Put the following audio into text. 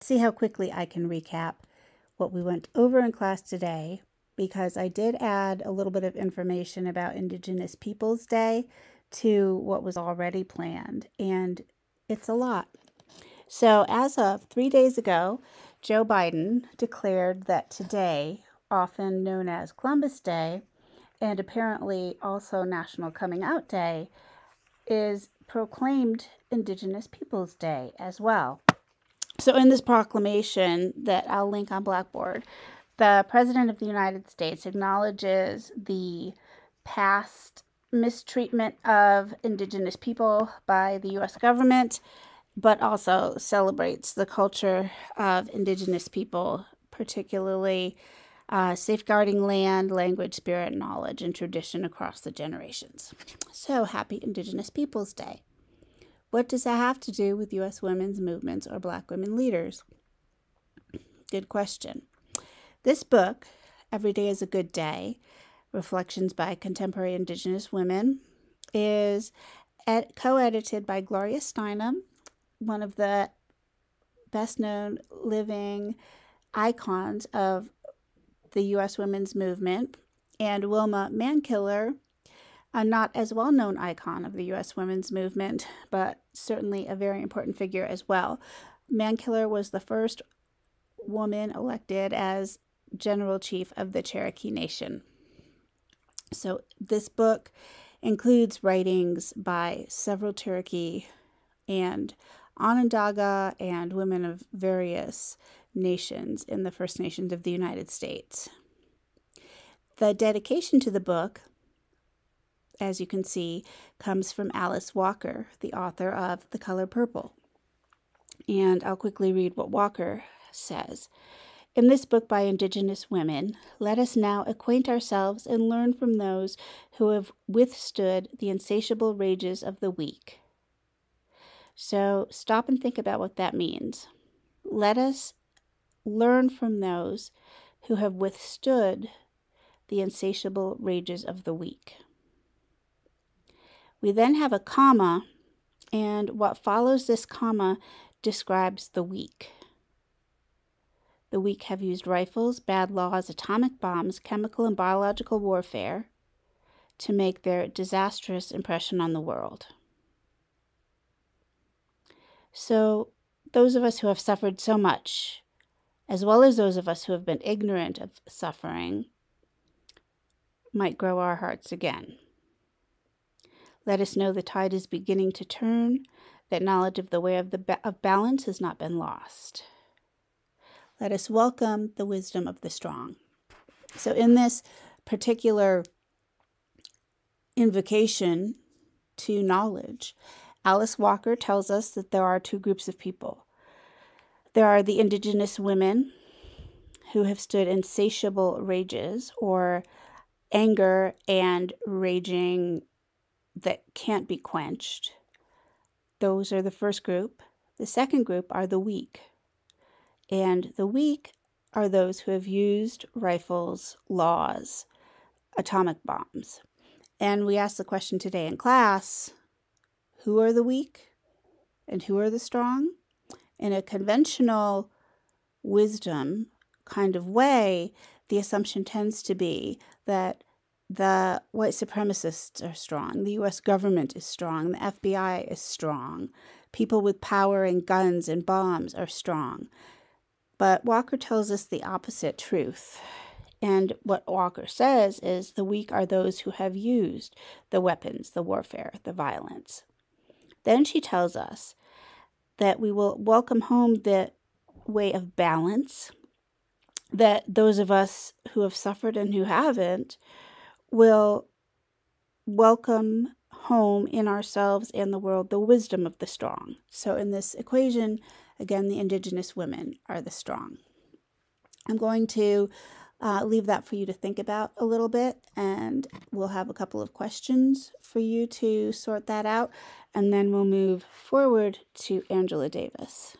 See how quickly I can recap what we went over in class today, because I did add a little bit of information about Indigenous Peoples Day to what was already planned, and it's a lot. So as of 3 days ago, Joe Biden declared that today, often known as Columbus Day, and apparently also National Coming Out Day, is proclaimed Indigenous Peoples Day as well. So in this proclamation that I'll link on Blackboard, the President of the United States acknowledges the past mistreatment of Indigenous people by the U.S. government, but also celebrates the culture of Indigenous people, particularly safeguarding land, language, spirit, knowledge, and tradition across the generations. So happy Indigenous Peoples Day. What does that have to do with U.S. women's movements or Black women leaders? Good question. This book, Every Day is a Good Day, Reflections by Contemporary Indigenous Women, is co-edited by Gloria Steinem, one of the best-known living icons of the U.S. women's movement, and Wilma Mankiller, a not as well-known icon of the U.S. women's movement, but certainly a very important figure as well. Mankiller was the first woman elected as General Chief of the Cherokee Nation. So this book includes writings by several Cherokee and Onondaga and women of various nations in the First Nations of the United States. The dedication to the book, as you can see, comes from Alice Walker, the author of The Color Purple. And I'll quickly read what Walker says. In this book by Indigenous women, let us now acquaint ourselves and learn from those who have withstood the insatiable rages of the weak. So stop and think about what that means. Let us learn from those who have withstood the insatiable rages of the weak. We then have a comma, and what follows this comma describes the weak. The weak have used rifles, bad laws, atomic bombs, chemical and biological warfare to make their disastrous impression on the world. So those of us who have suffered so much, as well as those of us who have been ignorant of suffering, might grow our hearts again. Let us know the tide is beginning to turn, that knowledge of the way of balance has not been lost. Let us welcome the wisdom of the strong. So in this particular invocation to knowledge, Alice Walker tells us that there are two groups of people. There are the Indigenous women who have stood insatiable rages, or anger and raging that can't be quenched. Those are the first group. The second group are the weak. And the weak are those who have used rifles, laws, atomic bombs. And we asked the question today in class, who are the weak and who are the strong? In a conventional wisdom kind of way, the assumption tends to be that the white supremacists are strong, the U.S. government is strong, the FBI is strong, people with power and guns and bombs are strong. But Walker tells us the opposite truth. And what Walker says is the weak are those who have used the weapons, the warfare, the violence. Then she tells us that we will welcome home the way of balance, that those of us who have suffered and who haven't will welcome home in ourselves and the world the wisdom of the strong. So in this equation, again, the Indigenous women are the strong. I'm going to leave that for you to think about a little bit, and we'll have a couple of questions for you to sort that out, and then we'll move forward to Angela Davis.